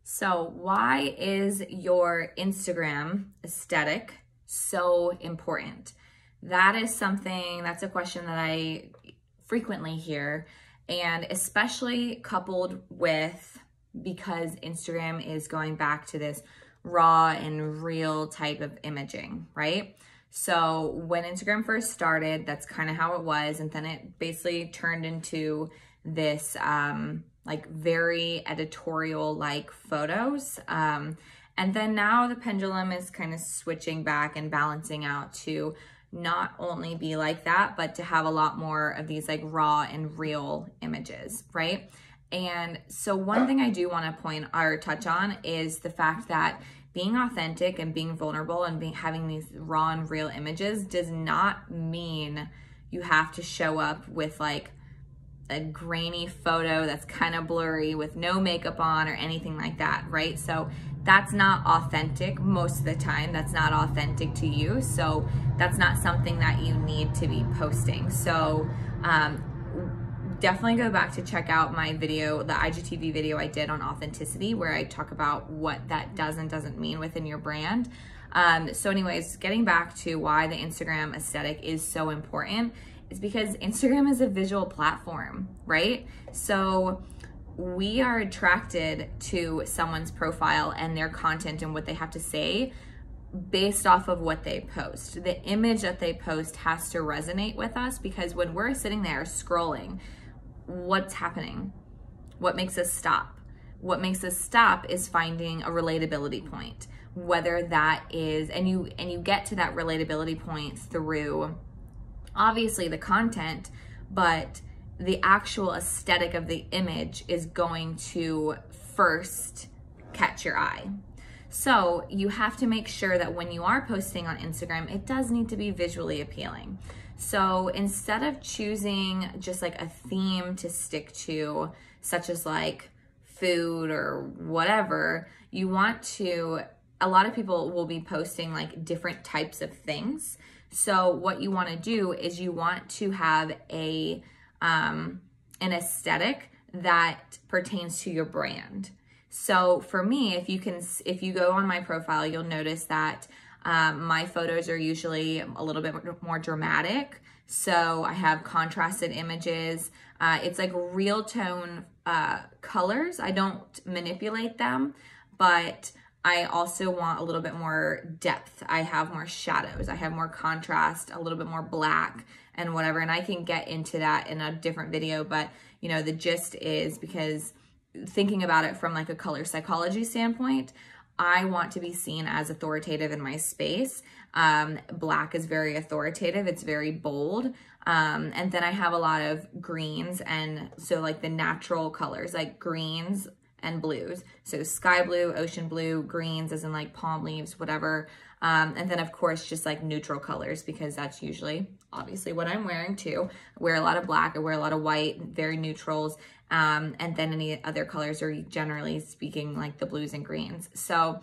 So why is your Instagram aesthetic so important? That's a question that I frequently hear, and especially coupled with because Instagram is going back to this raw and real type of imaging, right? So when Instagram first started, that's kind of how it was. And then it basically turned into this like very editorial like photos. And then now the pendulum is kind of switching back and balancing out to not only be like that, but to have a lot more of these like raw and real images, right? And so one thing I do want to point or touch on is the fact that being authentic and being vulnerable and having these raw and real images does not mean you have to show up with like a grainy photo that's kind of blurry with no makeup on or anything like that, right? So that's not authentic most of the time. That's not authentic to you. So that's not something that you need to be posting. So definitely go back to check out my video, the IGTV video I did on authenticity, where I talk about what that does and doesn't mean within your brand. So anyways, getting back to why the Instagram aesthetic is so important is because Instagram is a visual platform, right? So we are attracted to someone's profile and their content and what they have to say based off of what they post. The image that they post has to resonate with us, because when we're sitting there scrolling, what's happening? What makes us stop? What makes us stop is finding a relatability point, whether that is, and you get to that relatability point through obviously the content, but the actual aesthetic of the image is going to first catch your eye. So you have to make sure that when you are posting on Instagram, it does need to be visually appealing. So instead of choosing just like a theme to stick to, such as like food or whatever, you want to, a lot of people will be posting like different types of things. So what you want to do is you want to have an aesthetic that pertains to your brand. So for me, if you go on my profile, you'll notice that my photos are usually a little bit more dramatic. So I have contrasted images. It's like real tone colors. I don't manipulate them, but I also want a little bit more depth. I have more shadows. I have more contrast, a little bit more black and whatever. And I can get into that in a different video, but you know, the gist is, because thinking about it from like a color psychology standpoint, I want to be seen as authoritative in my space. Black is very authoritative. It's very bold. And then I have a lot of greens. And so like the natural colors, like greens and blues. So sky blue, ocean blue, greens as in like palm leaves, whatever. And then of course, just like neutral colors, because that's usually obviously what I'm wearing too. I wear a lot of black, I wear a lot of white, very neutrals. And then any other colors are generally speaking like the blues and greens. So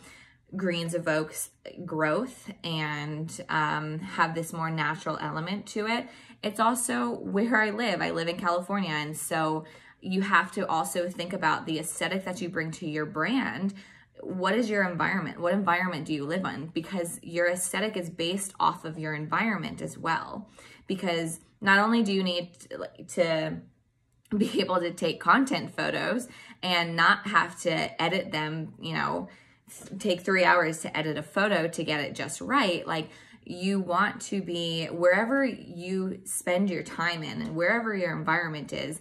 greens evokes growth and have this more natural element to it. It's also where I live. I live in California. And so you have to also think about the aesthetic that you bring to your brand. What is your environment? What environment do you live in? Because your aesthetic is based off of your environment as well. Because not only do you need to be able to take content photos and not have to edit them, you know, take 3 hours to edit a photo to get it just right. Like, you want to be wherever you spend your time in and wherever your environment is,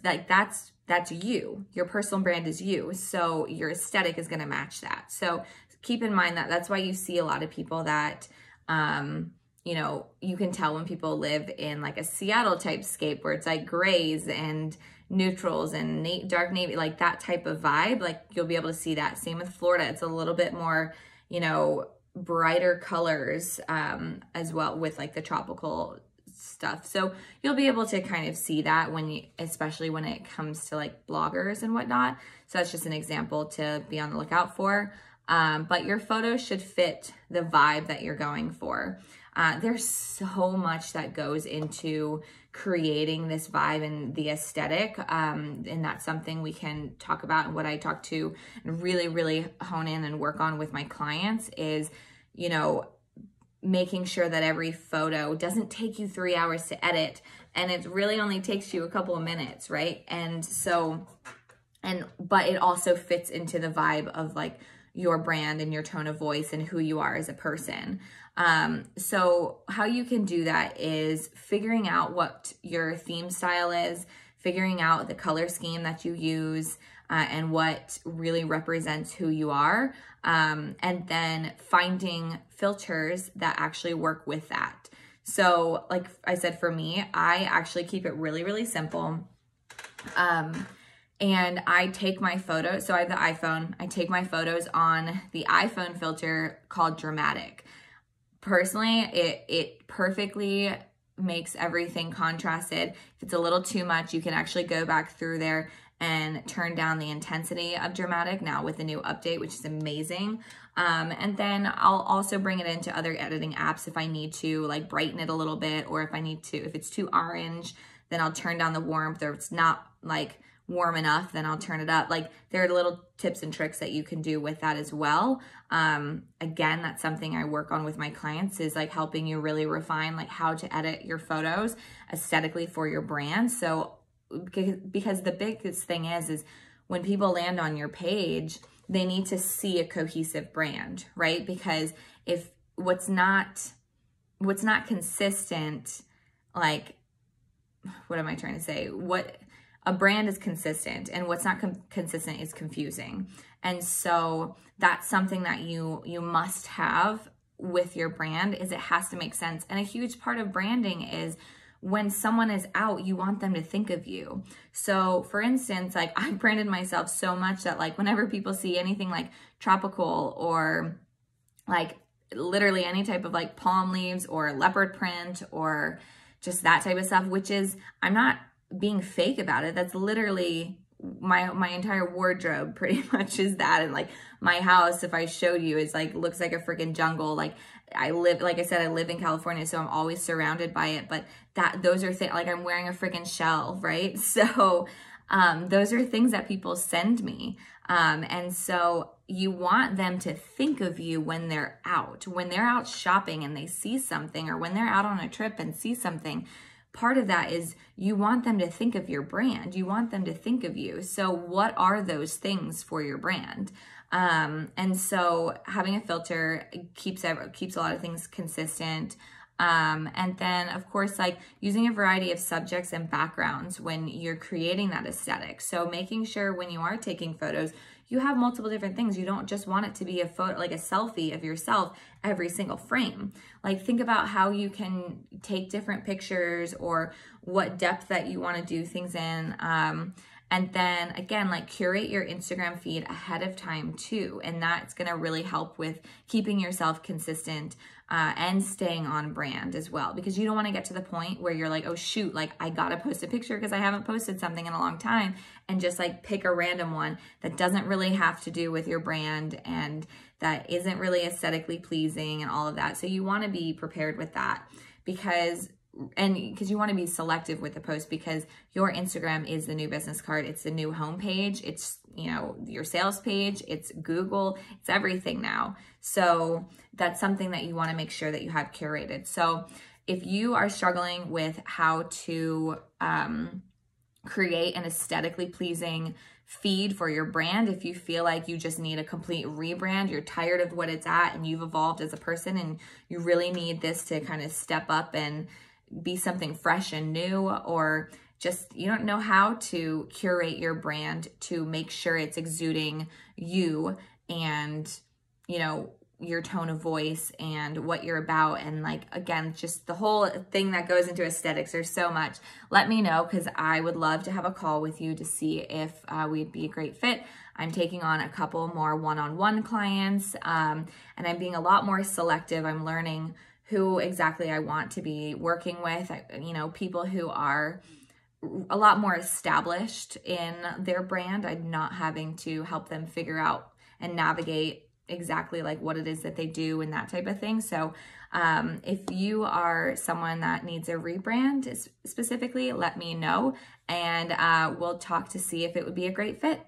like that's you. Your personal brand is you. So your aesthetic is going to match that. So keep in mind that that's why you see a lot of people that, you know, you can tell when people live in like a Seattle type scape where it's like grays and neutrals and dark navy, like that type of vibe. Like you'll be able to see that. Same with Florida. It's a little bit more, you know, brighter colors as well with like the tropical stuff. So you'll be able to kind of see that especially when it comes to like bloggers and whatnot. So that's just an example to be on the lookout for. But your photos should fit the vibe that you're going for. There's so much that goes into creating this vibe and the aesthetic. And that's something we can talk about. And what I talk to and really, really hone in and work on with my clients is, you know, making sure that every photo doesn't take you 3 hours to edit, and it really only takes you a couple of minutes, right? And so, but it also fits into the vibe of like your brand and your tone of voice and who you are as a person. So how you can do that is figuring out what your theme style is, figuring out the color scheme that you use, and what really represents who you are, and then finding filters that actually work with that. So like I said, for me, I actually keep it really, really simple. And I take my photos, so I have the iPhone, I take my photos on the iPhone filter called Dramatic. Personally, it perfectly makes everything contrasted. If it's a little too much, you can actually go back through there and turn down the intensity of Dramatic now with the new update, which is amazing. And then I'll also bring it into other editing apps if I need to, like brighten it a little bit, or if it's too orange, then I'll turn down the warmth, or if it's not like warm enough, then I'll turn it up. Like there are little tips and tricks that you can do with that as well. Again, that's something I work on with my clients, is like helping you really refine like how to edit your photos aesthetically for your brand. So because the biggest thing is when people land on your page, they need to see a cohesive brand, right? Because if what's not consistent, like, what am I trying to say? A brand is consistent, and what's not consistent is confusing. And so that's something that you must have with your brand, is it has to make sense. And a huge part of branding is when someone is out, you want them to think of you. So for instance, like I branded myself so much that like whenever people see anything like tropical or like literally any type of like palm leaves or leopard print or just that type of stuff, which is, I'm not being fake about it. That's literally my entire wardrobe pretty much is that. And like my house, if I showed you, is like, looks like a freaking jungle. Like like I said, I live in California, so I'm always surrounded by it. But those are things, like I'm wearing a freaking shell, right? So those are things that people send me. And so you want them to think of you when they're out shopping and they see something, or when they're out on a trip and see something. Part of that is you want them to think of your brand. You want them to think of you. So what are those things for your brand? And so having a filter keeps a lot of things consistent. And then of course, like using a variety of subjects and backgrounds when you're creating that aesthetic. So making sure when you are taking photos, you have multiple different things. You don't just want it to be a photo, like a selfie of yourself every single frame. Like think about how you can take different pictures, or what depth that you want to do things in. And then again, like curate your Instagram feed ahead of time too. And that's going to really help with keeping yourself consistent and staying on brand as well. Because you don't want to get to the point where you're like, oh shoot, like I got to post a picture because I haven't posted something in a long time, and just like pick a random one that doesn't really have to do with your brand and that isn't really aesthetically pleasing and all of that. So you want to be prepared with that, because you want to be selective with the post, because your Instagram is the new business card. It's the new homepage. It's, you know, your sales page. It's Google. It's everything now. So that's something that you want to make sure that you have curated. So if you are struggling with how to create an aesthetically pleasing feed for your brand, if you feel like you just need a complete rebrand, you're tired of what it's at and you've evolved as a person and you really need this to kind of step up and be something fresh and new, or just you don't know how to curate your brand to make sure it's exuding you and, you know, your tone of voice and what you're about, and like again, just the whole thing that goes into aesthetics, there's so much. Let me know, because I would love to have a call with you to see if we'd be a great fit. I'm taking on a couple more one-on-one clients, and I'm being a lot more selective. I'm learning who exactly I want to be working with, you know, people who are a lot more established in their brand. I'm not having to help them figure out and navigate exactly like what it is that they do and that type of thing. So if you are someone that needs a rebrand specifically, let me know, and we'll talk to see if it would be a great fit.